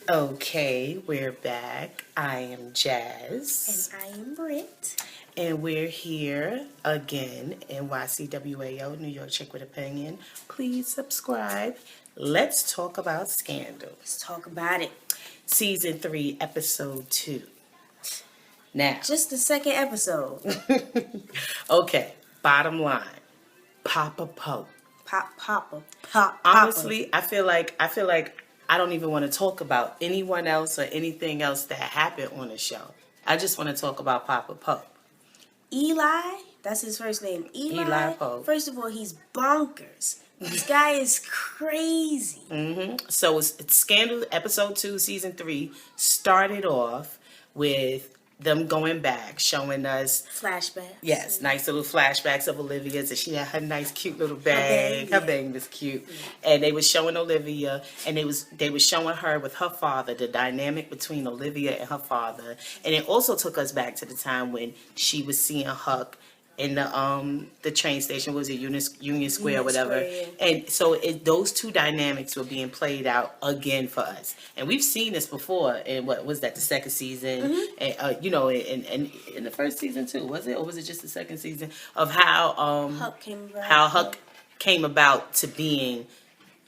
Okay, we're back. I am Jazz. And I am Britt. And we're here again, NYCWAO, New York Chick with Opinion. Please subscribe. Let's talk about Scandal. Let's talk about it. Season 3, Episode 2. Now. Just the second episode. Okay, bottom line. Papa Pope. Papa. Honestly, I feel like I don't even want to talk about anyone else or anything else that happened on the show. I just want to talk about Papa Pope. Eli, that's his first name. Eli Pope. First of all, he's bonkers. This guy is crazy. So it's Scandal Episode 2, Season 3 started off with them going back, showing us flashbacks. Yes, nice little flashbacks of Olivia. So she had her nice, cute little bag. Her bag was cute, and they was showing Olivia, and they was showing her with her father, the dynamic between Olivia and her father, and it also took us back to the time when she was seeing Huck in the train station. Was it Union Square or whatever? Square, yeah. And so those two dynamics were being played out again for us, and we've seen this before. In what was that, the second season? And and in the first season too, was it, or was it just the second season of how Huck came about to being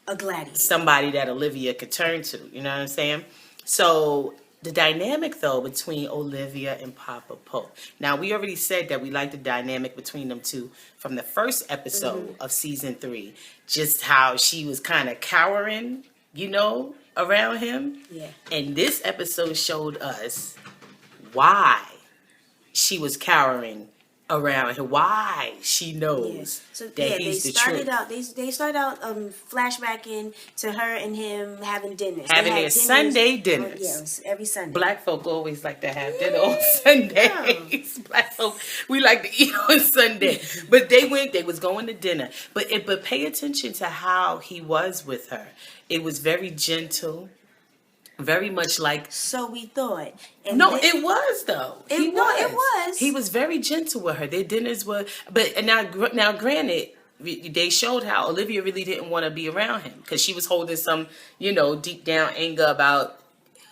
a gladiator, somebody that Olivia could turn to. You know what I'm saying? So. The dynamic, though, between Olivia and Papa Pope. Now, we already said that we like the dynamic between them two from the first episode of Season 3. Just how she was kind of cowering, around him. Yeah. And this episode showed us why she was cowering around him, why she knows that he's the truth. They started out flashbacking to her and him having dinners. Having their Sunday dinners. Yes, every Sunday. Black folk always like to have dinner on Sundays. Black folk, we like to eat on Sunday. But they was going to dinner. But pay attention to how he was with her. It was very gentle. Very much like... So we thought. And it was, though. It was. He was very gentle with her. Their dinners were... But now granted, they showed how Olivia really didn't want to be around him. Because she was holding some, deep down anger about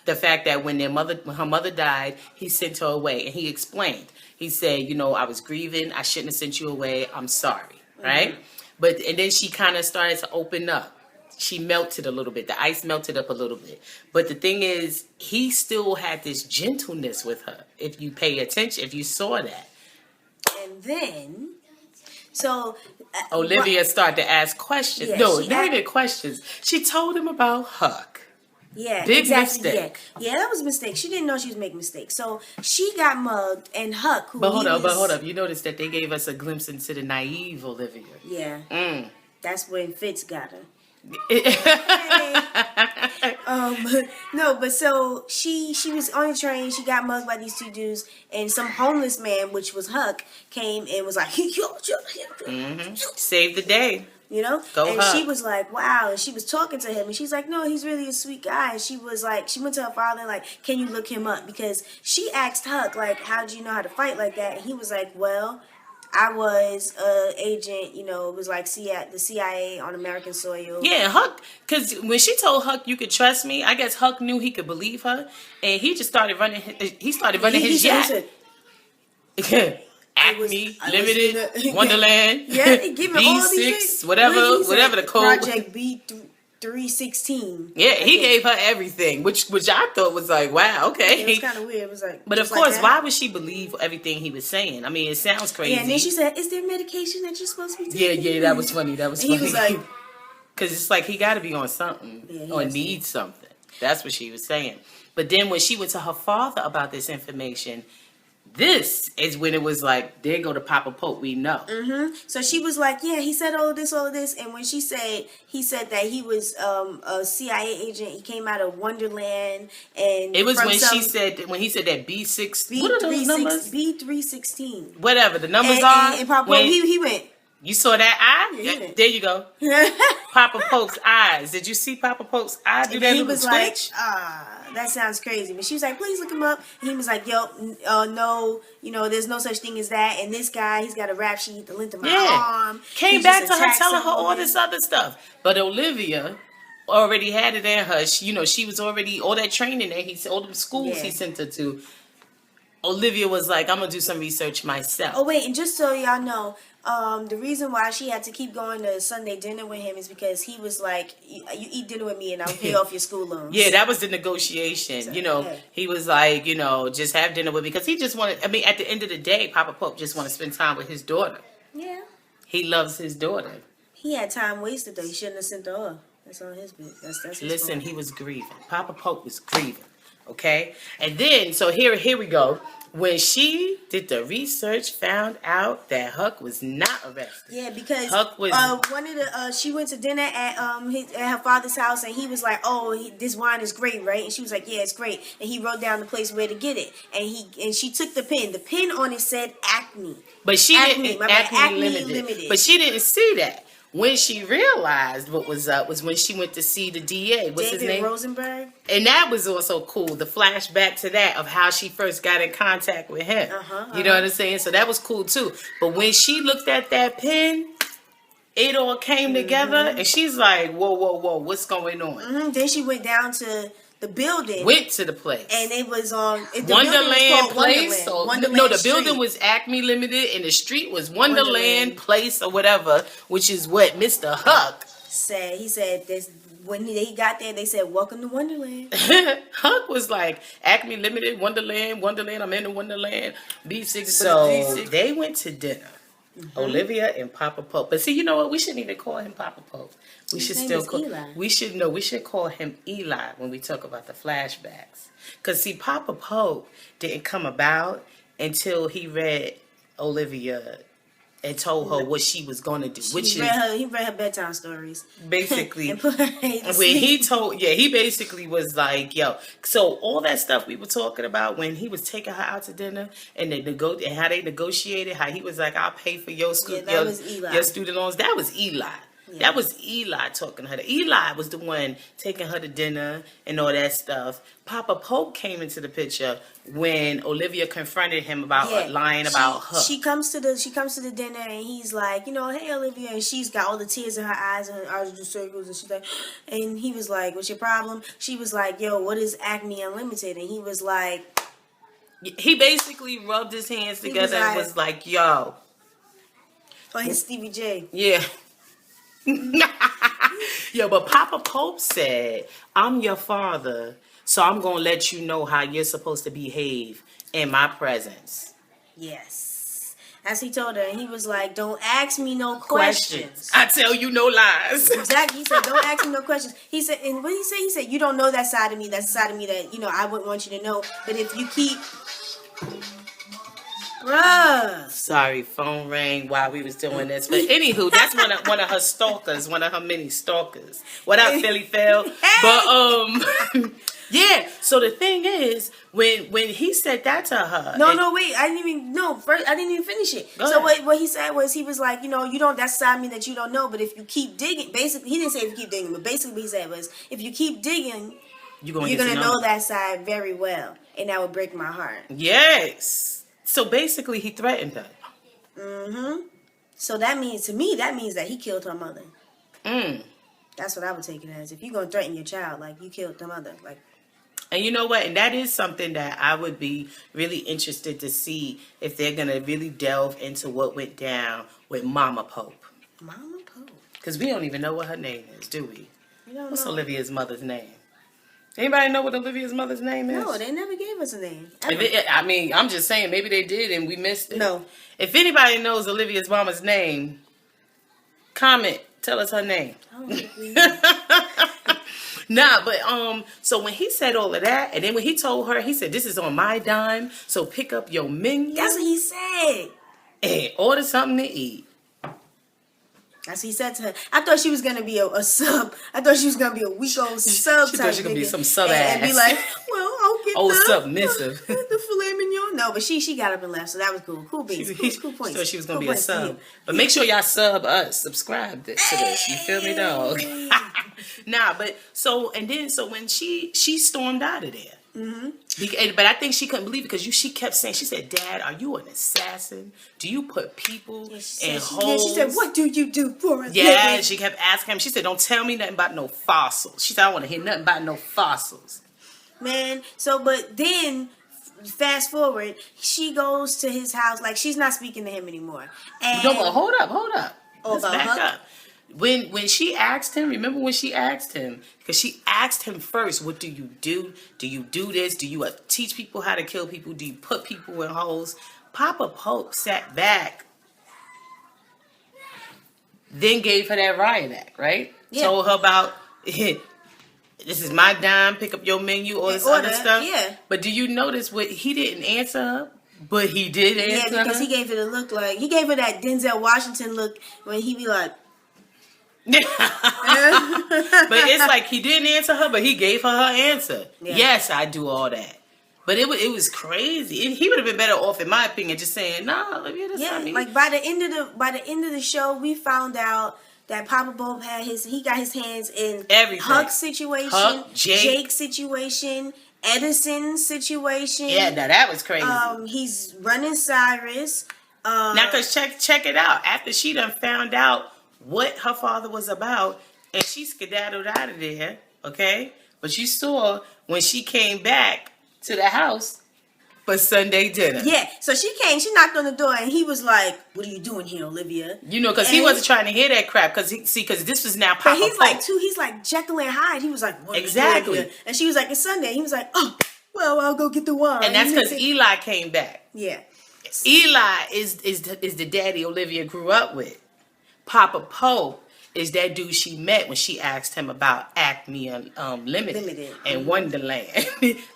the fact that when her mother died, he sent her away. And he explained. He said, I was grieving. I shouldn't have sent you away. I'm sorry. Right? And then she kind of started to open up. She melted a little bit. The ice melted up a little bit. But the thing is, he still had this gentleness with her. If you pay attention, if you saw that. And then, Olivia started to ask questions. Not even questions. She told him about Huck. Yeah, Big mistake. Yeah, that was a mistake. She didn't know she was making mistakes. So she got mugged, and Huck, But hold up. You noticed that they gave us a glimpse into the naive Olivia. Yeah. That's when Fitz got her. But so she was on the train. She got mugged by these two dudes, and some homeless man, which was Huck, came and was like, Save the day. Go and Huck. She was like, wow. And she was talking to him, and she's like, no, he's really a sweet guy. And she was like, she went to her father and like, can you look him up? Because she asked Huck, like, how did you know how to fight like that? And he was like, well, I was an agent, it was like the CIA on American soil. Yeah, Huck, because when she told Huck, you could trust me, I guess Huck knew he could believe her, and he just started running. He started running his yacht. Acme, Limited, Wonderland, giving all these B6, whatever the code. Project B316. Yeah, he gave her everything, which I thought was like, wow, okay. It was kind of weird. It was like, but of course, why would she believe everything he was saying? I mean, it sounds crazy. Yeah, and then she said, "Is there medication that you're supposed to be taking?" Yeah, that was funny. That was funny. He was like, because it's like he got to be on something or needs something. That's what she was saying. But then when she went to her father about this information, this is when it was like, there go to Papa Pope, we know. So she was like, yeah, he said all of this. And when he said that he was a CIA agent, he came out of Wonderland. And it was when he said that B6, what are those numbers? B316. Whatever the numbers are. And Papa Pope, he went. You saw that eye? Yeah, there you go. Papa Pope's eyes. Did you see Papa Pope's eye do that little twitch? Like, that sounds crazy. But she was like, please look him up. And he was like, no, there's no such thing as that. And this guy, he's got a rap sheet the length of my arm. Came back to her telling her all this other stuff. But Olivia already had it in her. She was already, all that training that all them schools he sent her to. Olivia was like, I'm going to do some research myself. Oh, wait, and just so y'all know, the reason why she had to keep going to Sunday dinner with him is because he was like, you eat dinner with me and I'll pay off your school loans. Yeah, that was the negotiation. So, he was like, just have dinner with me. Because he just wanted, at the end of the day, Papa Pope just wanted to spend time with his daughter. Yeah. He loves his daughter. He had time wasted, though. He shouldn't have sent her off. That's on his bit. That's his Listen, fault. He was grieving. Papa Pope was grieving. Okay? And then, so here we go. When she did the research, found out that Huck was not arrested. Yeah, because Huck was she went to dinner at her father's house, and he was like, "Oh, this wine is great, right?" And she was like, "Yeah, it's great." And he wrote down the place where to get it, and she took the pen. The pen on it said Acme, but she didn't Acme Limited. But she didn't see that. When she realized what was up was when she went to see the DA. What's his name? David Rosenberg. And that was also cool. The flashback to that of how she first got in contact with him. You know what I'm saying? So that was cool too. But when she looked at that pen, it all came together. And she's like, whoa, what's going on? Then she went down to the building. Went to the place. And it was on Wonderland Place. Wonderland the building was Acme Limited and the street was Wonderland Place or whatever, which is what Mr. Huck said. He said this when he got there, they said, "Welcome to Wonderland." Huck was like, Acme Limited, Wonderland, I'm in the Wonderland. B6. So they went to dinner. Olivia and Papa Pope. But see, you know what? We shouldn't even call him Papa Pope. We should still call Eli. We should call him Eli when we talk about the flashbacks. Because see, Papa Pope didn't come about until he read Olivia and told her what she was going to do. He read her bedtime stories. Basically. He basically was like, yo. So all that stuff we were talking about when he was taking her out to dinner and and how they negotiated, how he was like, I'll pay for your student loans. That was Eli. Yeah. That was Eli talking to her. Eli was the one taking her to dinner and all that stuff. Papa Pope came into the picture when Olivia confronted him about lying about her. She comes to the dinner and he's like, hey Olivia, and she's got all the tears in her eyes and her eyes do circles and she's like, and he was like, what's your problem? She was like, yo, what is Acme Unlimited? And he was like, he basically rubbed his hands together and was like, yo. Oh, he's Stevie J. Yeah. Yo, but Papa Pope said, I'm your father, so I'm going to let you know how you're supposed to behave in my presence. Yes. As he told her, and he was like, don't ask me no questions. I tell you no lies. Exactly. He said, don't ask me no questions. He said, and what did he say? He said, you don't know that side of me. That's the side of me that, I wouldn't want you to know. But if you keep... Bruh. Sorry, phone rang while we was doing this. But anywho, that's one of her stalkers, one of her many stalkers. What up, Philly Phil? But yeah. So the thing is, when he said that to her, wait, I didn't even finish it. So what he said was, he was like, you don't, that's side of me that you don't know. But if you keep digging, basically, he didn't say if you keep digging, but basically what he said was, if you keep digging, you're gonna know that side very well, and that would break my heart. Yes. So basically, he threatened her. So that means that he killed her mother. That's what I would take it as. If you're going to threaten your child, like, you killed the mother. Like. And you know what? And that is something that I would be really interested to see if they're going to really delve into what went down with Mama Pope. Mama Pope? Because we don't even know what her name is, do we? What's Olivia's mother's name? Anybody know what Olivia's mother's name is? No, they never gave us a name. I'm just saying, maybe they did and we missed it. No. If anybody knows Olivia's mama's name, comment. Tell us her name. I don't think we know. So when he said all of that, and then when he told her, he said, this is on my dime, so pick up your menu. That's what he said. And order something to eat. That's what he said to her. I thought she was going to be a sub. I thought she was going to be a weak old sub. She thought she was going to be some sub ass. And be like, well, I'll get submissive. The filet mignon. No, but she got up and left, so that was cool. Cool beans. Cool points. She thought she was going to be a sub. But make sure y'all sub us. Subscribe to this. You feel me, dog? So when she stormed out of there. But I think she couldn't believe it because she kept saying, she said, Dad, are you an assassin? Do you put people in holes? She said, what do you do for a living? Yeah, she kept asking him. She said, don't tell me nothing about no fossils. She said, I don't want to hear nothing about no fossils. Man, but then, fast forward, she goes to his house, like, she's not speaking to him anymore. And no, but hold up. Oh, Let's back up. When she asked him, remember when she asked him, because she asked him first, what do you do? Do you do this? Do you teach people how to kill people? Do you put people in holes? Papa Pope sat back, then gave her that riot act, right? Yeah. Told her about, this is my dime, pick up your menu, all this other stuff. Yeah. But do you notice what he didn't answer her? But he did answer her? Yeah, because he gave her the look like, he gave her that Denzel Washington look when he be like, but it's like he didn't answer her, but he gave her answer. Yeah. Yes, I do all that. But it was crazy. He would have been better off, in my opinion, just saying, "Nah, let me just." Yeah, like by the end of the show, we found out that Papa Pope got his hands in everything. Huck's situation, Jake's situation, Edison's situation. Yeah, now that was crazy. He's running Cyrus. Now, cause check it out. After she done found out what her father was about, and she skedaddled out of there, okay? But you saw when she came back to the house for Sunday dinner. Yeah, so she knocked on the door, and he was like, what are you doing here, Olivia? You know, because he wasn't trying to hear that crap, because this was now Papa Pope. He's like Jekyll and Hyde. He was like, what exactly. And she was like, it's Sunday. He was like, oh, well, I'll go get the wine. And that's because Eli came back. Yeah. Eli is the daddy Olivia grew up with. Papa Pope is that dude she met when she asked him about Acme Limited and Wonderland.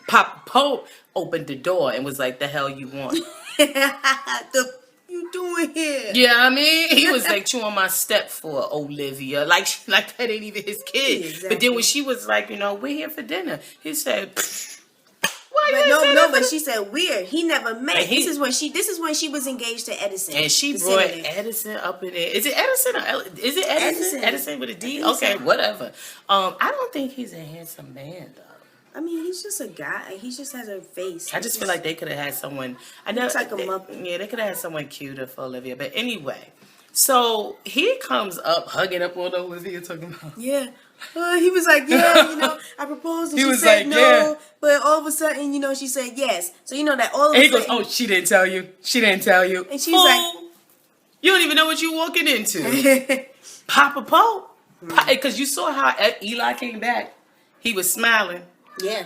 Papa Pope opened the door and was like, the hell you want? The you doing here? Yeah, I mean, he was like chewing my step for Olivia. Like that ain't even his kid. Exactly. But then when she was like, we're here for dinner, he said, but she said weird. He never met. This is when she was engaged to Edison. And she brought Edison up in there. Is it Edison or is it Edison? Edison with a D? Okay, whatever. I don't think he's a handsome man though. I mean, he's just a guy. He just has a face. I just feel like they could have had someone. I know, like a Muppet. Yeah, they could have had someone cuter for Olivia. But anyway, so he comes up, hugging up on Olivia, talking about. Yeah. He was like, yeah, I proposed, and she said no, yeah. But all of a sudden, she said yes. So that all of a sudden. He goes, oh, she didn't tell you. She didn't tell you. And she's like, you don't even know what you're walking into. Papa Pope. Because you saw how Eli came back. He was smiling. Yeah.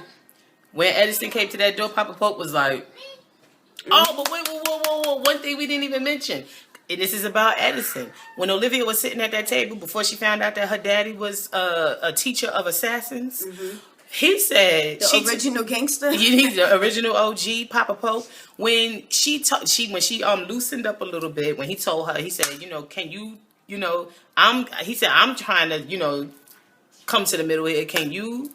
When Edison came to that door, Papa Pope was like, oh, but wait, whoa. One thing we didn't even mention. And this is about Edison. When Olivia was sitting at that table before she found out that her daddy was a teacher of assassins, he said the original gangster. He's the original OG, Papa Pope. When she loosened up a little bit, when he told her, he said, can you, I'm trying to, come to the middle here. Can you,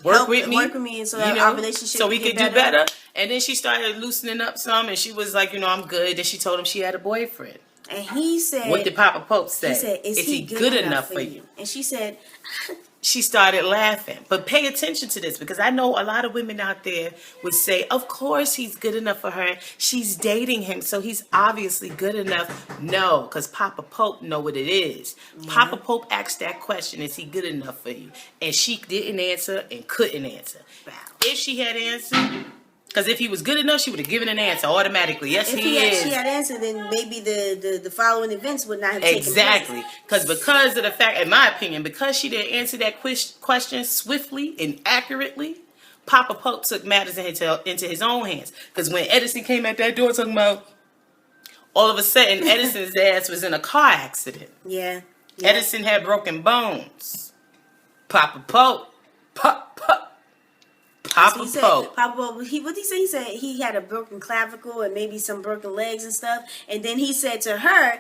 work with me so our relationship so we could do better. And then she started loosening up some, and she was like, I'm good. Then she told him she had a boyfriend. And he said, what did Papa Pope say? He said, is he good enough for you? And she said, she started laughing. But pay attention to this, because I know a lot of women out there would say, of course he's good enough for her. She's dating him, so he's obviously good enough. No, because Papa Pope know what it is. Mm-hmm. Papa Pope asked that question, is he good enough for you? And she didn't answer and couldn't answer. Wow. If she had answered, because if he was good enough, she would have given an answer automatically. Yes, if he is. If she had answered, then maybe the following events would not have taken place. Exactly. Because of the fact, in my opinion, because she didn't answer that question swiftly and accurately, Papa Pope took matters into his own hands. Because when Edison came at that door talking about, all of a sudden, Edison's ass was in a car accident. Yeah. Edison had broken bones. Papa Pope. Papa Pope. What did he say? He said he had a broken clavicle and maybe some broken legs and stuff. And then he said to her,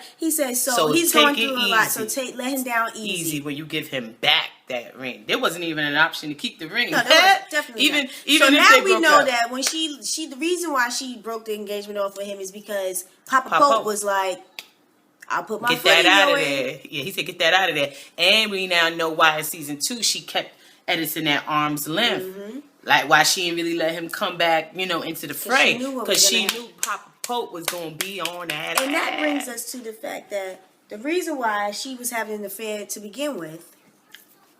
so he's going through a lot. So let him down easy. Easy when you give him back that ring. There wasn't even an option to keep the ring. No, there was definitely even not. Even so if now we know up. that when the reason why she broke the engagement off with him is because Papa Pope was like, I'll put my foot in out of there. Yeah, he said get that out of there. And we now know why in season 2 she kept Edison at arm's length. Mm-hmm. Like, why she didn't really let him come back, you know, into the fray. Because she knew Papa Pope was going to be on that. And that brings us to the fact that the reason why she was having an affair to begin with.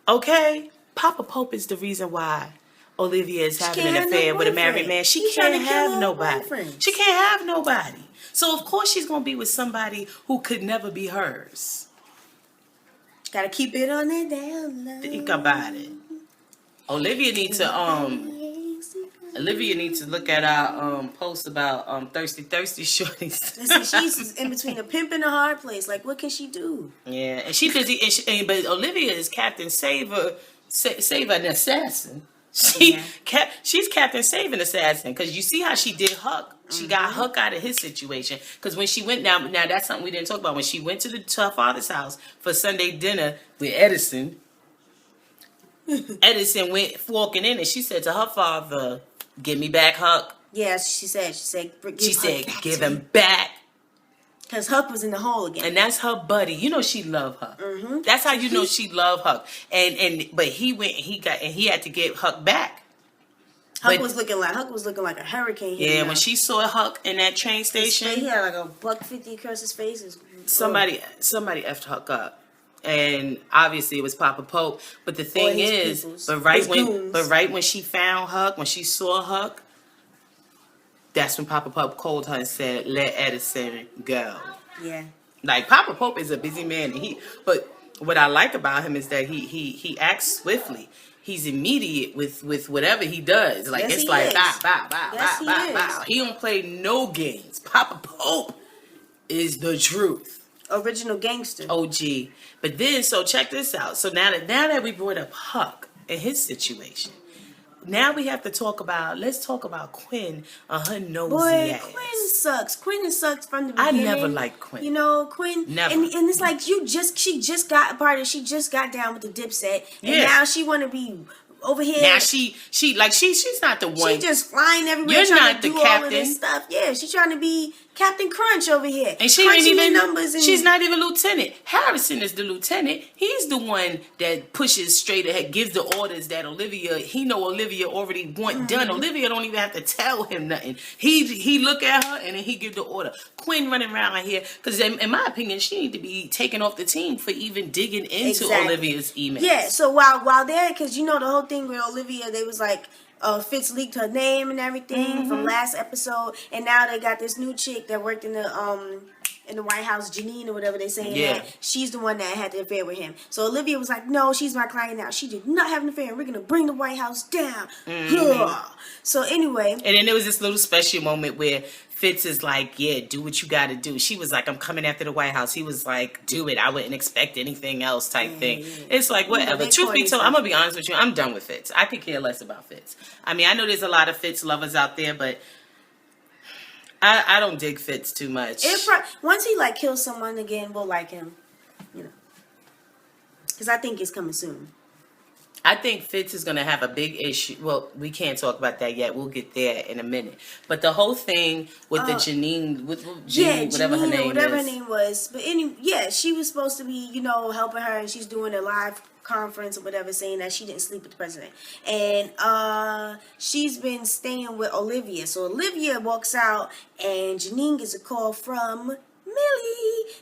Okay, Papa Pope is the reason why Olivia is having an affair with a married man. She can't have nobody. She can't have nobody. So, of course, she's going to be with somebody who could never be hers. Gotta keep it on that down low. Think about it. Olivia needs to look at our post about thirsty shorties. Listen, she's in between a pimp and a hard place. Like, what can she do? Yeah, and she busy. But Olivia is Captain Saver an assassin. She's Captain Save an assassin, because you see how she did Huck. She got Huck out of his situation. Because when she went now that's something we didn't talk about. When she went to her father's house for Sunday dinner with Edison. Edison went walking in and she said to her father, "Give me back Huck." Yes, she said, give him back. Because Huck was in the hole again. And that's her buddy. You know she loved Huck. Mm-hmm. That's how you know she loved Huck. But he had to get Huck back. Huck was looking like a hurricane. Yeah, when she saw Huck in that train station, he had like a $150 across his face. Somebody effed Huck up. And obviously it was Papa Pope. But the thing is, right when she found Huck, when she saw Huck, that's when Papa Pope called her and said, "Let Edison go." Yeah. Like, Papa Pope is a busy man. But what I like about him is that he acts swiftly. He's immediate with whatever he does. Like, yes, it's like bow. Yes, He don't play no games. Papa Pope is the truth. Original gangster. OG. But then, so check this out. So now that we brought up Huck and his situation, now we have to let's talk about Quinn and her nosy ass. Quinn sucks. Quinn sucks from the beginning. I never liked Quinn. You know, Quinn. Never. And it's like she just got down with the Dipset. And now she want to be over here. Now she's not the one. She just flying everywhere. You're trying not to the do captain. all of this stuff. Yeah, she's trying to be Captain Crunch over here. And she ain't even numbers. She's not even lieutenant. Harrison is the lieutenant. He's the one that pushes straight ahead, gives the orders that Olivia already want done. Olivia don't even have to tell him nothing. He look at her and then he give the order. Quinn running around here because in my opinion she need to be taken off the team for even digging into Olivia's emails. Yeah. So while there, because you know the whole thing with Olivia, they was like, Fitz leaked her name and everything from last episode, and now they got this new chick that worked in the White House, Janine or whatever they saying. Yeah. That she's the one that had the affair with him. So Olivia was like, "No, she's my client now. She did not have an affair. We're gonna bring the White House down." So anyway, and then there was this little special moment where Fitz is like, "Yeah, do what you got to do." She was like, "I'm coming after the White House." He was like, "Do it. I wouldn't expect anything else," type thing. Yeah. It's like, whatever. Truth be told, I'm gonna be honest with you. I'm done with Fitz. I could care less about Fitz. I mean, I know there's a lot of Fitz lovers out there, but I don't dig Fitz too much. Once he kills someone again, we'll like him, you know, because I think it's coming soon. I think Fitz is going to have a big issue. Well, we can't talk about that yet. We'll get there in a minute. But the whole thing with the Janine, whatever her name was. But she was supposed to be, helping her, and she's doing a live conference or whatever, saying that she didn't sleep with the president. And she's been staying with Olivia. So Olivia walks out, and Janine gets a call from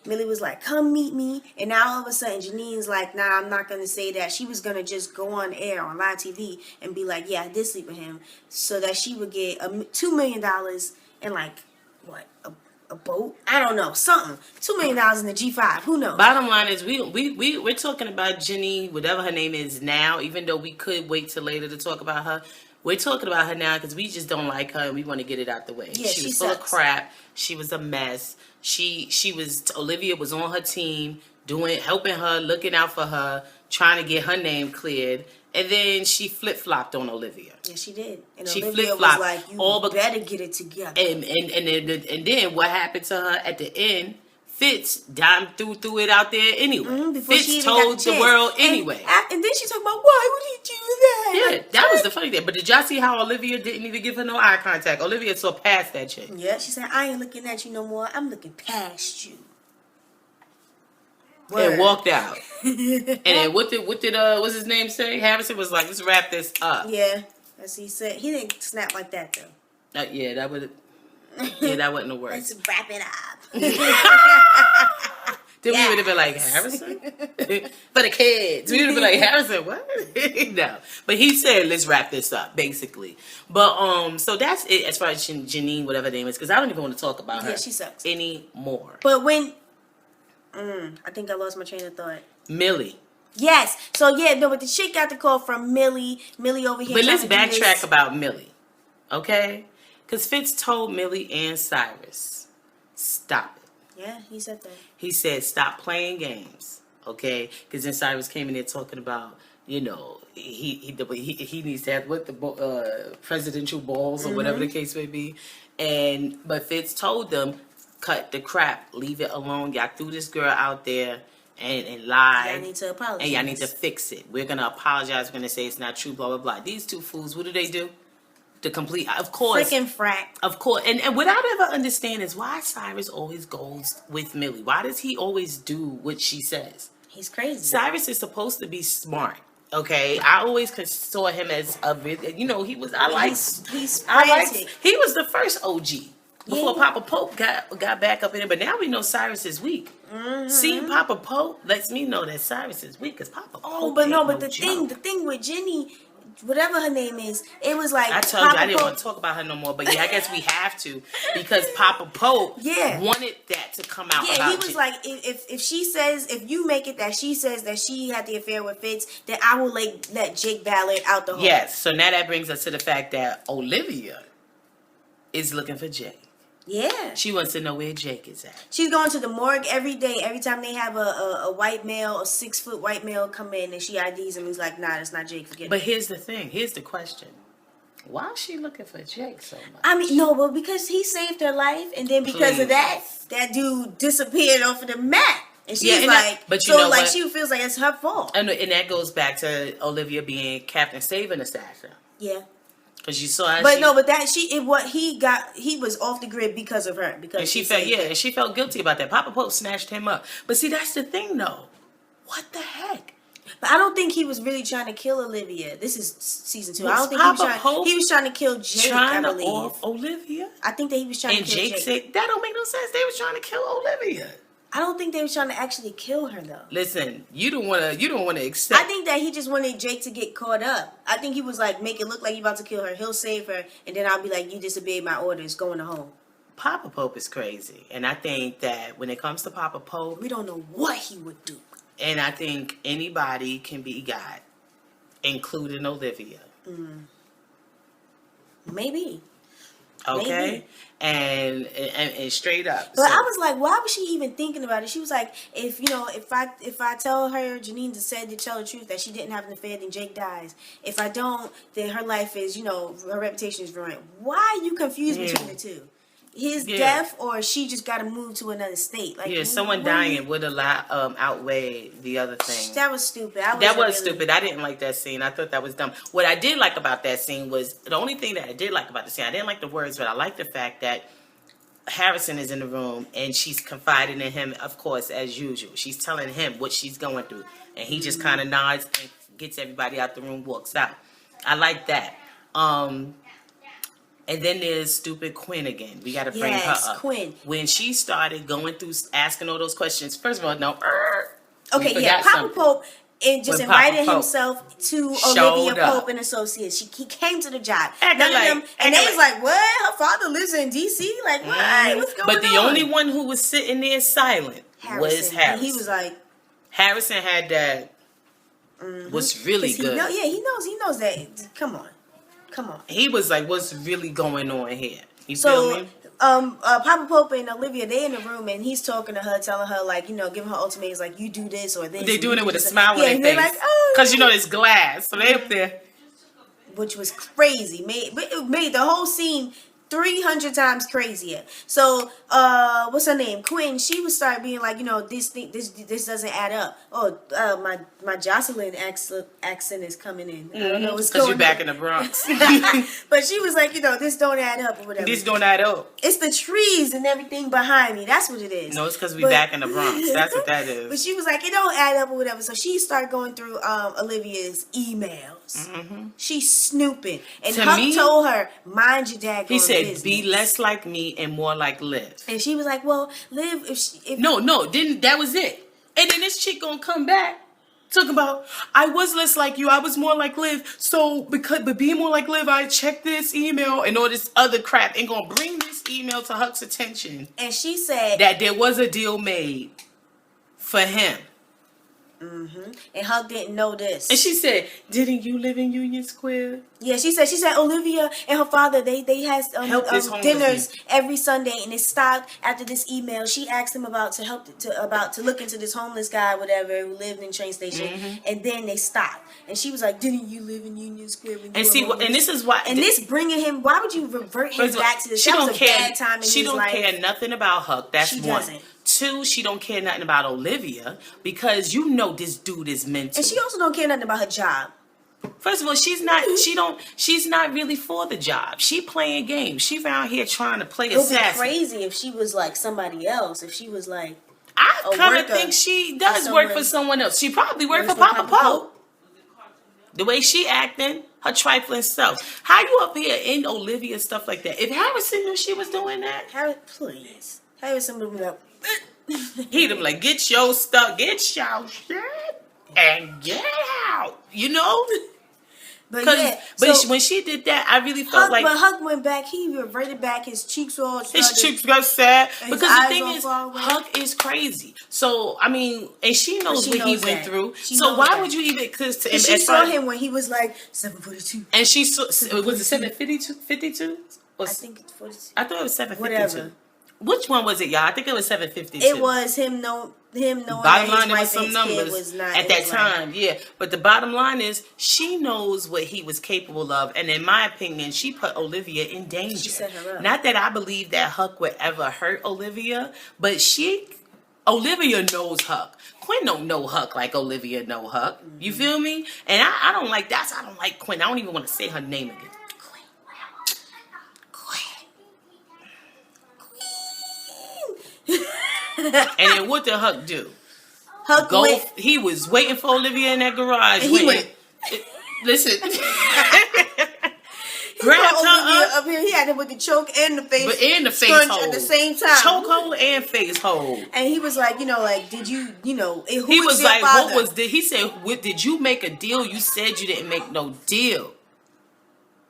Millie was like, "Come meet me." And now all of a sudden Janine's like, "Nah, I'm not going to say that." She was going to just go on air on live TV and be like, "Yeah, I did sleep with him," so that she would get $2 million and a boat? I don't know, something. $2 million in the G5. Who knows? Bottom line is we're talking about Jenny, whatever her name is now, even though we could wait till later to talk about her. We're talking about her now because we just don't like her and we want to get it out the way. Yeah, she was full of crap. She was a mess. Olivia was on her team, helping her, looking out for her, trying to get her name cleared. And then she flip-flopped on Olivia. Yeah, she did. And she Olivia flip-flopped. Was like, you better get it together. And then what happened to her at the end, Fitz threw it out there anyway. Fitz told the world anyway. And then she talked about, why would he do that? Yeah, that was the funny thing. But did y'all see how Olivia didn't even give her no eye contact? Olivia saw past that chick. Yeah, she said, "I ain't looking at you no more. I'm looking past you." And walked out. And then what did what's his name say? Harrison was like, "Let's wrap this up." Yeah. As he said, he didn't snap like that though. Yeah, that would. Yeah, that wouldn't have worked. Let's wrap it up. Then we would have been like, Harrison? For the kids. We would have been like, Harrison, what? No. But he said, let's wrap this up, basically. But, so that's it as far as Janine, whatever her name is, because I don't even want to talk about her. Yeah, she sucks. Anymore. But when, I think I lost my train of thought. Millie. Yes. So, yeah, no, but the chick got the call from Millie. Millie over here. But let's backtrack about Millie. Okay? Because Fitz told Millie and Cyrus, stop it. Yeah, he said that. He said, stop playing games, okay? Because then Cyrus came in there talking about, you know, he needs to have the presidential balls or whatever the case may be. But Fitz told them, cut the crap, leave it alone. Y'all threw this girl out there and lied. Y'all need to apologize. And y'all need to fix it. We're going to apologize. We're going to say it's not true, blah, blah, blah. These two fools, what do? The complete, of course. Freaking frack. Of course. And what I never understand is why Cyrus always goes with Millie. Why does he always do what she says? He's crazy. Cyrus is supposed to be smart. Okay, I always saw him as a, you know, he was. He's frantic. He was the first OG before Papa Pope got back up in it. But now we know Cyrus is weak. Seeing Papa Pope lets me know that Cyrus is weak because Papa Pope. Oh, but no, but the thing with Jenny, whatever her name is, it was like I told you I didn't want to talk about her no more, but yeah, I guess we have to because Papa Pope wanted that to come out. Yeah, he was like, if she says, if you make it that she says that she had the affair with Fitz, then I will let Jake Ballard out the hole. Yes, so now that brings us to the fact that Olivia is looking for Jake. Yeah. She wants to know where Jake is at. She's going to the morgue every day. Every time they have a white male, a 6-foot white male come in and she IDs him, he's like, nah, that's not Jake. Forget it. But here's the thing. Here's the question. Why is she looking for Jake so much? I mean, no, but because he saved her life, and then because of that dude disappeared off of the map. And she's but you know like, what? she feels like it's her fault. And that goes back to Olivia being Captain Saving Assassin. Yeah. Because you saw, but he was off the grid because of her. Because she felt guilty about that. Papa Pope snatched him up. But see, that's the thing, though. What the heck? But I don't think he was really trying to kill Olivia. This is season 2. I don't think he was trying to kill Jake. I believe. Off Olivia. I think that he was trying to kill Jake. And Jake said that don't make no sense. They was trying to kill Olivia. I don't think they were trying to actually kill her though. Listen, you don't want to accept. I think that he just wanted Jake to get caught up. I think he was like, make it look like you're about to kill her. He'll save her, and then I'll be like, you disobeyed my orders, going to home. Papa Pope is crazy, and I think that when it comes to Papa Pope, we don't know what he would do. And I think anybody can be God, including Olivia. Maybe. Okay. Maybe. And straight up. But I was like, why was she even thinking about it? She was like, if I tell her, Janine said to tell the truth that she didn't have an affair, then Jake dies. If I don't, then her life is, her reputation is ruined. Why are you confused between the two? His death, or she just got to move to another state. Like, someone dying would a lot outweigh the other thing. That was stupid. Stupid. I didn't like that scene. I thought that was dumb. What I did like about that scene was the only thing that I did like about the scene. I didn't like the words, but I liked the fact that Harrison is in the room and she's confiding in him, of course, as usual. She's telling him what she's going through, and he just kind of nods and gets everybody out the room, walks out. I like that. And then there's stupid Quinn again. We got to bring her up. Quinn. When she started going through asking all those questions, first of all, no. Okay, yeah, Papa Pope invited himself to Olivia Pope and Associates. He came to the job. None of them, and they was like, what? Her father lives in D.C.? Like, what? What's going on? But the only one who was sitting there silent was Harrison. And he was like... Harrison had that... Was really good. He knows that. Come on. He was like, what's really going on here? You feel me? Papa Pope and Olivia, they in the room, and he's talking to her, telling her, like, giving her ultimatums, like, you do this or this. They're doing it with a smile on their face. They're like, oh. Because, it's glass. So they up there. Which was crazy. It made the whole scene 300 times crazier. So, what's her name? Quinn. She would start being like, this doesn't add up. Oh, my Jocelyn accent is coming in. I don't know what's going on. Because you're back in the Bronx. But she was like, this don't add up or whatever. This don't add up. It's the trees and everything behind me. That's what it is. No, it's because we back in the Bronx. That's what that is. But she was like, it don't add up or whatever. So she started going through Olivia's emails. She's snooping. And Huck told her, mind your daggone business. He said, be less like me and more like Liv. And she was like, well, Liv, that was it. And then this chick gonna come back. Talking about, I was less like you, I was more like Liv. So, but being more like Liv, I checked this email and all this other crap and gonna bring this email to Huck's attention. And she said that there was a deal made for him. And Huck didn't know this. And she said, didn't you live in Union Square? Yeah, she said Olivia and her father, they had dinners every Sunday, and it stopped after this email. She asked him about to look into this homeless guy, whatever, who lived in train station, and then they stopped. And she was like, didn't you live in Union Square? And see, and this is why. And this bringing him, why would you revert him back to this? That was a bad time in his life. She don't care nothing about Huck. That's one. Doesn't. Two, she don't care nothing about Olivia because this dude is mental. And she also don't care nothing about her job. First of all, she's not really for the job. She playing games. She around here trying to play assassin. It would be crazy if she was like somebody else. If she was like I kind of think she does work for someone else. She probably worked for Papa Pope. The way she acting, her trifling self. How you up here in Olivia stuff like that? If Harrison knew she was doing that, please. Harrison would be like, he'd be like, get your stuff, get your shit, and get out. But when she did that, I really felt like. But Huck went back. He reverted back. His cheeks all. His cheeks got sad because the thing is, Huck is crazy. So I mean, and she knows what he went through. So why would you even? Because she saw him when he was like 742, and she saw. Was it 752? 52? I think it's 42. I thought it was 752. Whatever. Which one was it, y'all? I think it was 752. It was him knowing bottom line, there was some numbers at that time, yeah. But the bottom line is, she knows what he was capable of, and in my opinion, she put Olivia in danger. She set her up. Not that I believe that Huck would ever hurt Olivia, but Olivia knows Huck. Quinn don't know Huck like Olivia know Huck. You feel me? And I don't like that. I don't like Quinn. I don't even want to say her name again. And then what did Huck do? He was waiting for Olivia in that garage. And he went. Listen. Grabbed her up here. He had him with the choke and the face. But and the face hold. At the same time. Chokehold and face hold. And he was like, did you, who he was your like, father? He said, did you make a deal? You said you didn't make no deal.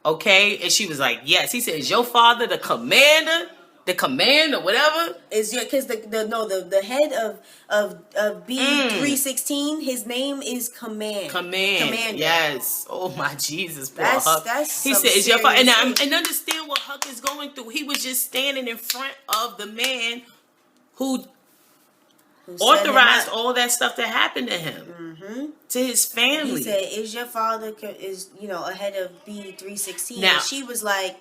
Okay? And she was like, yes. He said, is your father the commander? The command or whatever is because the head of B316, his name is Commander. Yes. Oh my Jesus, poor Huck. He said, "Is your father?" And understand what Huck is going through. He was just standing in front of the man who authorized all that stuff that happened to him, to his family. He said, "Is your father ahead of B316?" Now, and she was like,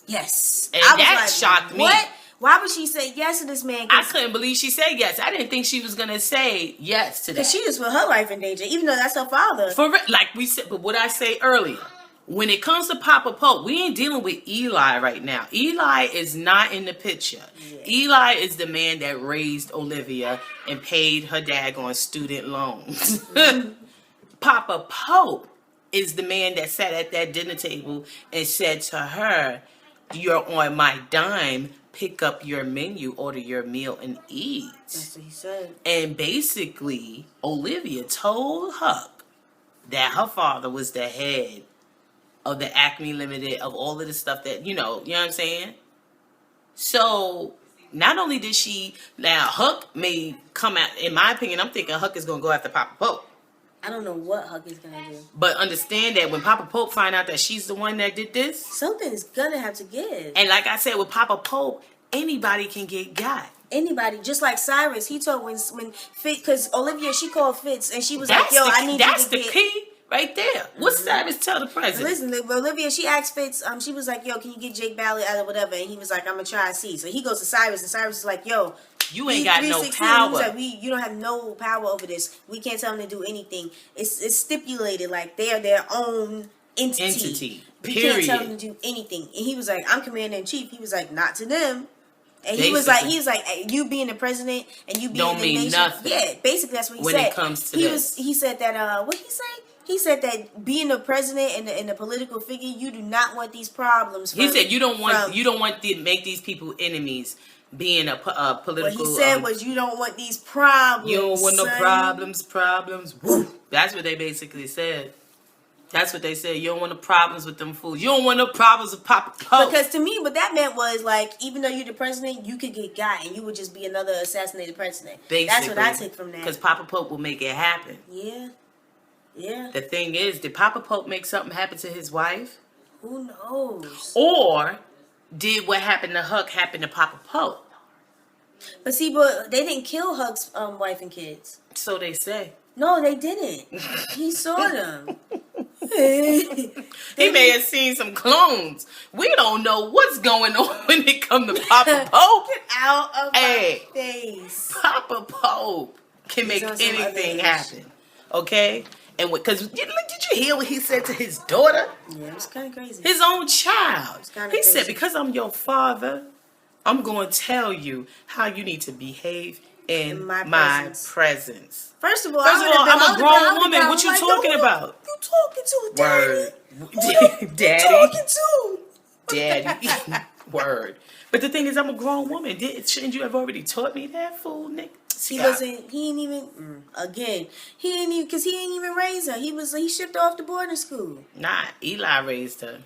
yes. And that shocked me. What? Why would she say yes to this man? I couldn't believe she said yes. I didn't think she was going to say yes to that. Because she just put her life in danger, even though that's her father. Like we said, but what I say earlier, when it comes to Papa Pope, we ain't dealing with Eli right now. Eli is not in the picture. Yeah. Eli is the man that raised Olivia and paid her daggone student loans. Papa Pope is the man that sat at that dinner table and said to her, "You're on my dime. Pick up your menu, order your meal, and eat." That's what he said. And basically, Olivia told Huck that her father was the head of the Acme Limited, of all of the stuff that, you know what I'm saying? So, not only did she, now Huck may come out, in my opinion, I'm thinking Huck is going to go after Papa Pope. I don't know what Huck is going to do. But understand that when Papa Pope find out that she's the one that did this, something's going to have to give. And like I said, with Papa Pope, anybody can get got. Anybody, just like Cyrus, he told when Fitz, because Olivia, she called Fitz, and she was like, "Yo, I need you to get." That's the key. Right there. What Cyrus tell the president? Listen, Olivia, she asked Fitz, she was like, yo, can you get Jake Ballard out of whatever? And he was like, I'm going to try and see. So he goes to Cyrus, and Cyrus is like, yo, you ain't got no power. He's like, you don't have no power over this. We can't tell them to do anything. It's stipulated, like, they are their own entity. We can't tell them to do anything. And he was like, I'm commander-in-chief. He was like, not to them. And he was like, you being the president and you being don't the mean nation. Nothing. Yeah, basically that's what he said. When it comes to this. He said that, what did he say? He said that being the president and the political figure, you do not want these problems. He said you don't want to make these people enemies. Being a political. What he said was you don't want these problems. You don't want no problems. Woo. That's what they basically said. That's what they said. You don't want no problems with them fools. You don't want no problems with Papa Pope. Because to me, what that meant was, like, even though you're the president, you could get got and you would just be another assassinated president. Basically, that's what I took from that. Because Papa Pope will make it happen. Yeah. Yeah. The thing is, did Papa Pope make something happen to his wife? Who knows? Or did what happened to Huck happen to Papa Pope? But see, but they didn't kill Huck's wife and kids. So they say. No, they didn't. He saw them. He may have seen some clones. We don't know what's going on when it comes to Papa Pope. Get out of my face. Papa Pope can make anything happen. Okay? And because did you hear what he said to his daughter? Yeah, it was kind of crazy. His own child. He said, because I'm your father, I'm going to tell you how you need to behave in my presence. First of all, I'm a grown woman. What you talking about? You talking to, Daddy? Word. Daddy. You talking to? Daddy. Word. But the thing is, I'm a grown woman. Shouldn't you have already taught me that, fool, Nick? He ain't even, because he ain't even raised her. He shipped her off to boarding school. Nah, Eli raised her.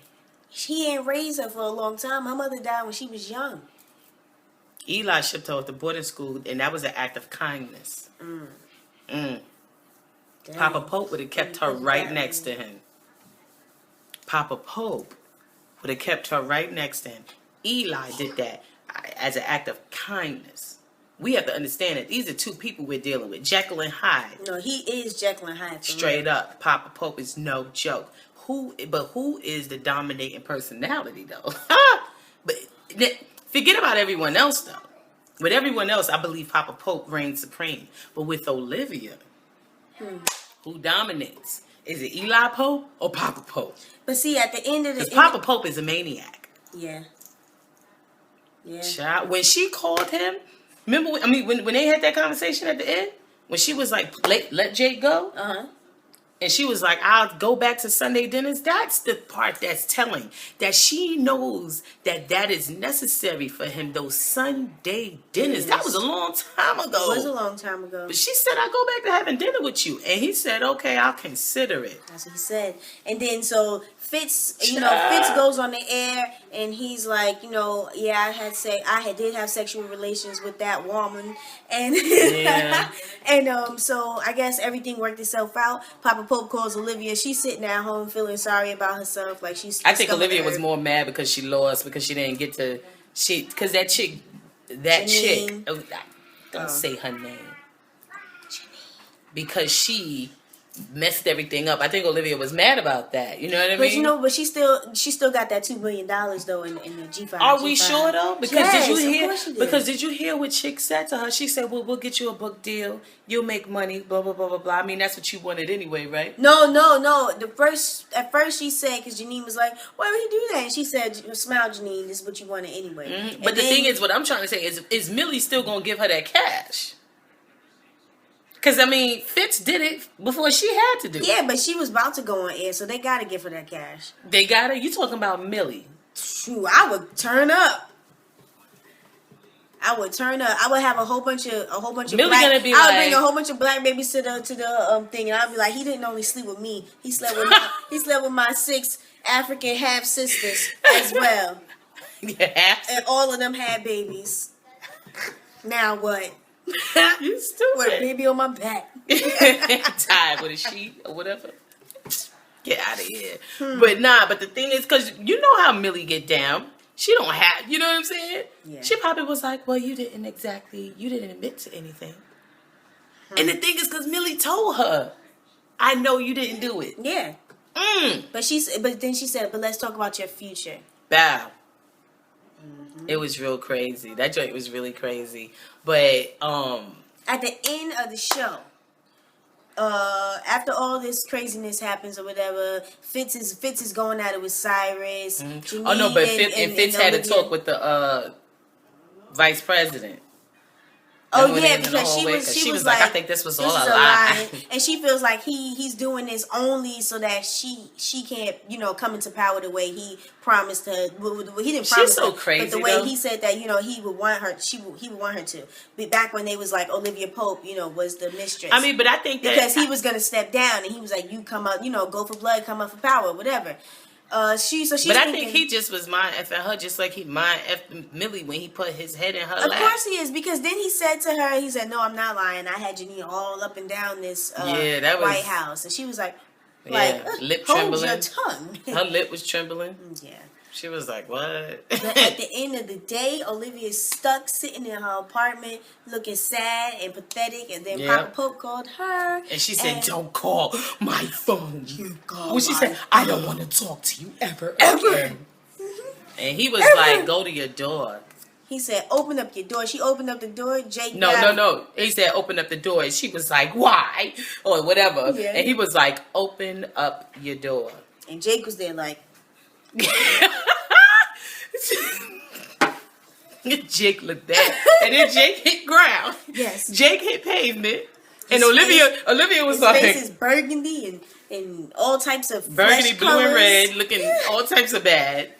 He ain't raised her for a long time. My mother died when she was young. Eli shipped her off to boarding school, and that was an act of kindness. Papa Pope would have kept her right next to him. Papa Pope would have kept her right next to him. Eli did that as an act of kindness. We have to understand that these are two people we're dealing with. Jekyll and Hyde. No, he is Jekyll and Hyde. Straight up. Papa Pope is no joke. Who is the dominating personality, though? But forget about everyone else, though. With everyone else, I believe Papa Pope reigns supreme. But with Olivia, who dominates? Is it Eli Pope or Papa Pope? But see, at the end of the... Papa Pope is a maniac. Yeah. Yeah. Child, when she called him... Remember, when they had that conversation at the end? When she was like, let Jake go? Uh-huh. And she was like, I'll go back to Sunday dinners. That's the part that's telling. That she knows that is necessary for him, those Sunday dinners. Yes. That was a long time ago. It was a long time ago. But she said, I'll go back to having dinner with you. And he said, okay, I'll consider it. That's what he said. And then so Fitz goes on the air and he's like, yeah, I did have sexual relations with that woman. And yeah. and so I guess everything worked itself out. Papa Pope calls Olivia. She's sitting at home feeling sorry about herself. Like I think Olivia was more mad because she lost, because she didn't get to because that chick, don't say her name. Because she messed everything up. I think Olivia was mad about that. You know what I mean? But she still got that $2 million though in the G5. Are we sure though? Because yes, did you hear what Chick said to her? She said, "Well, we'll get you a book deal. You'll make money. Blah blah blah blah blah." I mean, that's what you wanted anyway, right? No. At first she said, because Janine was like, "Why would he do that?" And she said, "Smile, Janine. This is what you wanted anyway." Mm-hmm. But the thing is, what I'm trying to say is Millie still gonna give her that cash? Because, Fitz did it before she had to do it. Yeah, but she was about to go on air, so they got to give her that cash. They got her? You talking about Millie? Shoot, I would turn up. I would have a whole bunch of Millie black. Gonna be I would bring a whole bunch of black babies to the thing, and I'd be like, he didn't only sleep with me. He slept with my 6 African half sisters as well. Yeah. And all of them had babies. Now what? You stupid. With a baby on my back. Tied with a sheet or whatever. Get out of here. But the thing is, because you know how Millie get down. She don't have, you know what I'm saying? Yeah. She probably was like, well, you didn't admit to anything. And the thing is, because Millie told her. I know you didn't do it. Yeah. But then she said, but let's talk about your future. Bow. It was real crazy. That joint was really crazy. But at the end of the show, after all this craziness happens or whatever, Fitz is going at it with Cyrus. Oh no, but Fitz had to talk with the vice president. Oh yeah, because she was like, I think this was all a lie. And she feels like he's doing this only so that she can't, come into power the way he promised her. He didn't promise She's so her, crazy, but the way he said that, he would want her. He would want her to. But back when they was like Olivia Pope, was the mistress. I mean, but I think that because he was gonna step down and he was like, you come out, go for blood, come out for power, whatever. She's but I think he just was mind effing her, just like he mind effed Millie when he put his head in her lap. Of course he is, because then he said to her, he said, "No, I'm not lying. I had Janine all up and down this White House," and she was like lip hold trembling. your tongue. Her lip was trembling. Yeah. She was like, what? But at the end of the day, Olivia's stuck sitting in her apartment looking sad and pathetic. And then Papa Pope called her. And she said, don't call my phone. She said, I don't want to talk to you ever. Again. And he was like, go to your door. He said, open up your door. She opened up the door. Jake No. He said, open up the door. And she was like, why? Or whatever. Yeah. And he was like, open up your door. And Jake was there like... Jake looked bad, and then Jake hit ground. Yes, Jake hit pavement, and Olivia was like, his face is burgundy and all types of burgundy, blue, colors. and red, looking all types of bad.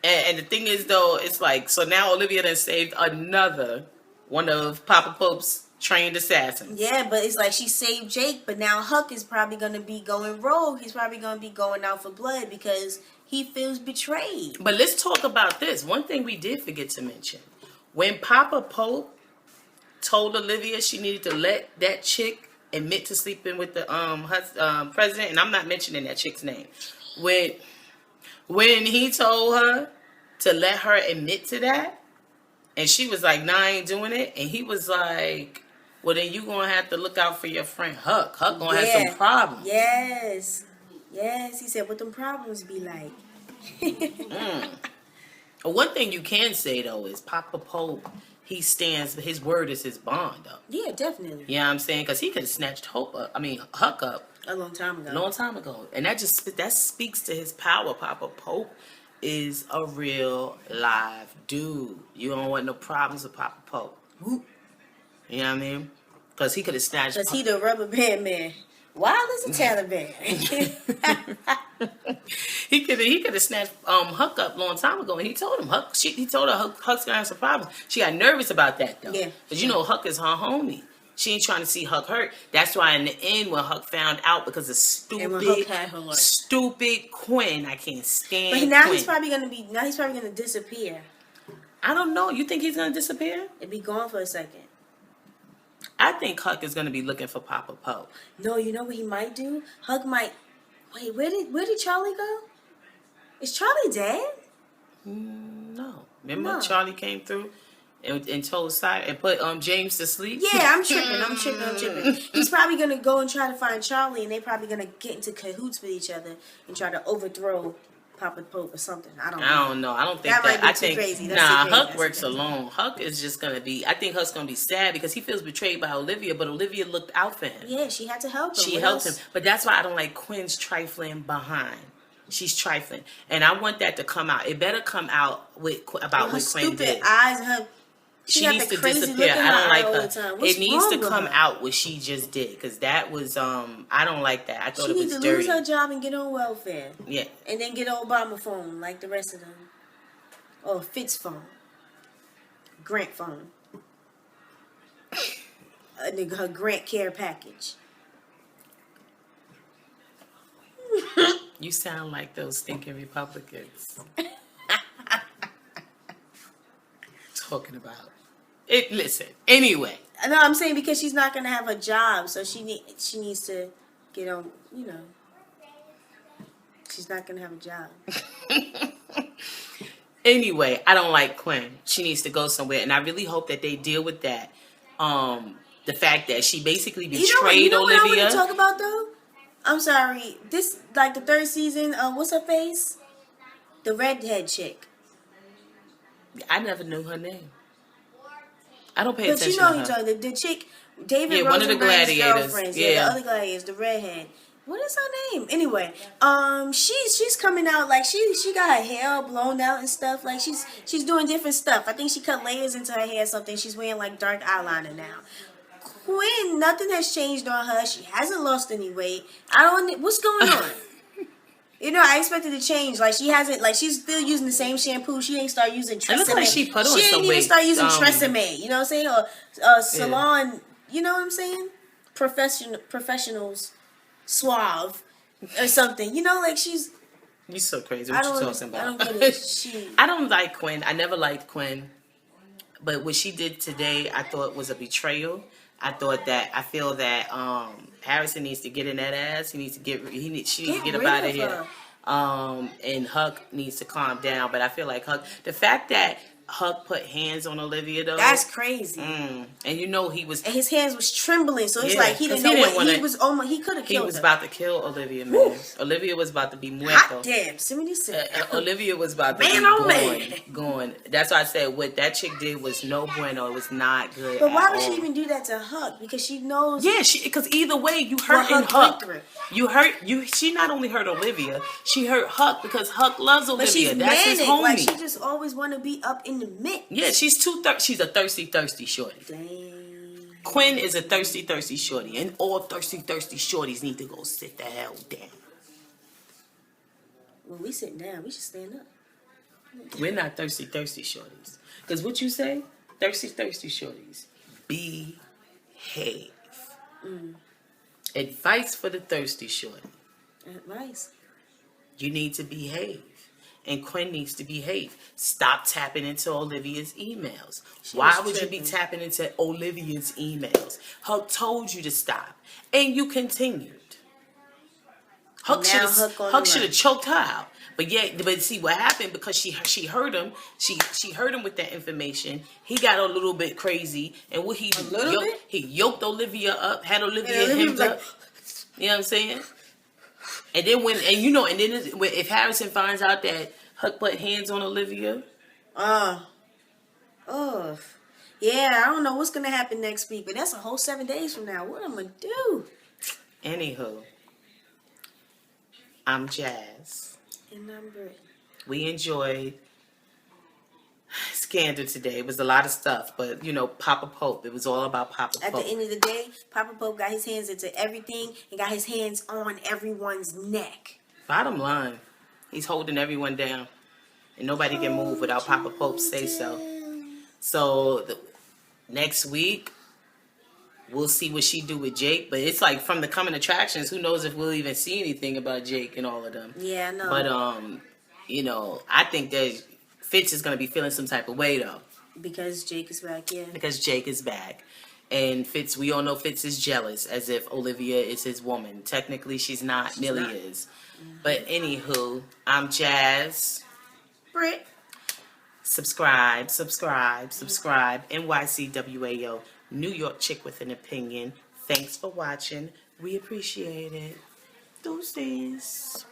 And the thing is, though, it's like, so now Olivia done saved another one of Papa Pope's trained assassins. Yeah, but it's like she saved Jake, but now Huck is probably going to be going rogue. He's probably going to be going out for blood because he feels betrayed. But let's talk about this. One thing we did forget to mention. When Papa Pope told Olivia she needed to let that chick admit to sleeping with the president, and I'm not mentioning that chick's name. When he told her to let her admit to that, and she was like, nah, I ain't doing it. And he was like, well, then you going to have to look out for your friend Huck. Huck going to have some problems. Yes. He said, what them problems be like? One thing you can say, though, is Papa Pope, his word is his bond, though. Yeah, definitely. You know what I'm saying? Because he could have snatched Huck up. A long time ago. And that speaks to his power. Papa Pope is a real live dude. You don't want no problems with Papa Pope. You know what I mean? Because he could have snatched... Because he the rubber band man. Wild as a Taliban. he could have snatched Huck up a long time ago, and he told him he told her Huck's gonna have some problems. She got nervous about that though. Yeah. Because Huck is her homie. She ain't trying to see Huck hurt. That's why in the end, when Huck found out, because of stupid Quinn, I can't stand. But now Quinn. he's probably gonna disappear. I don't know. You think he's gonna disappear? It'd be gone for a second. I think Huck is gonna be looking for Papa Pope. No, you know what he might do? Huck might. Wait, where did Charlie go? Is Charlie dead? No. Remember Charlie came through and told Cyrus and put James to sleep? Yeah, I'm tripping. He's probably going to go and try to find Charlie, and they're probably going to get into cahoots with each other and try to overthrow Papa Pope or something. I don't know. I don't think that. Might be too crazy. Huck works alone. Huck is just going to be... I think Huck's going to be sad because he feels betrayed by Olivia, but Olivia looked out for him. Yeah, she had to help him. She helped him. But that's why I don't like Quinn's trifling behind. She's trifling. And I want that to come out. It better come out about what Quinn did. Stupid eyes, her... She needs to disappear. I don't like her. It needs to come out what she just did, because that was I don't like that. I thought it was dirty. She needs to lose her job and get on welfare. Yeah, and then get an Obama phone like the rest of them, or Fitz phone, Grant phone, her Grant care package. You sound like those stinking Republicans talking about. Listen. Anyway. No, I'm saying because she's not gonna have a job, so she needs to get on. She's not gonna have a job. Anyway, I don't like Quinn. She needs to go somewhere, and I really hope that they deal with that. The fact that she basically betrayed Olivia. What I want to talk about though? I'm sorry. This like the third season. What's her face? The redhead chick. I never knew her name. I don't pay But you attention know to who her. the chick, David One of the Rosenberg's gladiators. girlfriends. Yeah. The other gladiators, the redhead. What is her name? Anyway, she's coming out like she got her hair blown out and stuff. Like she's doing different stuff. I think she cut layers into her hair or something. She's wearing like dark eyeliner now. Quinn, nothing has changed on her. She hasn't lost any weight. What's going on? You know, I expected to change. Like she hasn't. Like she's still using the same shampoo. She ain't start using Tresemme. It looks like she put on some weight. She ain't even start using Tresemme. You know what I'm saying? Or salon. Yeah. You know what I'm saying? Professionals, suave, or something. You know, like she's. You so crazy. What you talking about? I don't get it. I don't like Quinn. I never liked Quinn, but what she did today, I thought was a betrayal. I feel that Harrison needs to get in that ass. She needs to get up out of here. And Huck needs to calm down. But I feel like the fact that Huck put hands on Olivia though. That's crazy. And you know he was. And his hands was trembling, so it's like he didn't know what he was. Almost he could have killed her. He was about to kill Olivia, man. Oof. Olivia was about to be muerto. Hot damn, 76. Olivia was about to be going. That's why I said what that chick did was no bueno. It was not good. But why would she even do that to Huck? Because she knows. Yeah, because either way, you hurting Huck. She not only hurt Olivia, she hurt Huck because Huck loves Olivia. But she's That's his homie. Like she just always want to be up in the mix. Yeah, she's she's a thirsty shorty. Dang. Quinn is a thirsty shorty, and all thirsty shorties need to go sit the hell down. When we sit down, we should stand up. We're not thirsty shorties. Because what you say? Thirsty shorties. Behave. Advice for the thirsty shorty. Advice. You need to behave. And Quinn needs to behave. Stop tapping into Olivia's emails. Why would you be tapping into Olivia's emails? Huck told you to stop. And you continued. Huck should have choked her out. But see what happened because she heard him. She heard him with that information. He got a little bit crazy, and what he do? He yoked Olivia up, had Olivia hemmed up. You know what I'm saying? And then if Harrison finds out that Huck put hands on Olivia, yeah, I don't know what's gonna happen next week, but that's a whole 7 days from now. What am I gonna do? Anywho, I'm Jazz. And I'm Britt. We enjoyed Scandal today. It was a lot of stuff, but Papa Pope. It was all about Papa Pope. At the end of the day, Papa Pope got his hands into everything and got his hands on everyone's neck. Bottom line, he's holding everyone down, and nobody can move without Papa Pope say so. So next week, we'll see what she do with Jake. But it's like from the coming attractions, who knows if we'll even see anything about Jake and all of them. Yeah, I know. But I think that Fitz is gonna be feeling some type of way though. Because Jake is back, yeah. Because Jake is back. And Fitz, we all know Fitz is jealous, as if Olivia is his woman. Technically, she's not. Millie is. Mm-hmm. But anywho, I'm Jazz. Britt. Subscribe. NYCWAO, New York chick with an opinion. Thanks for watching. We appreciate it. Deuces.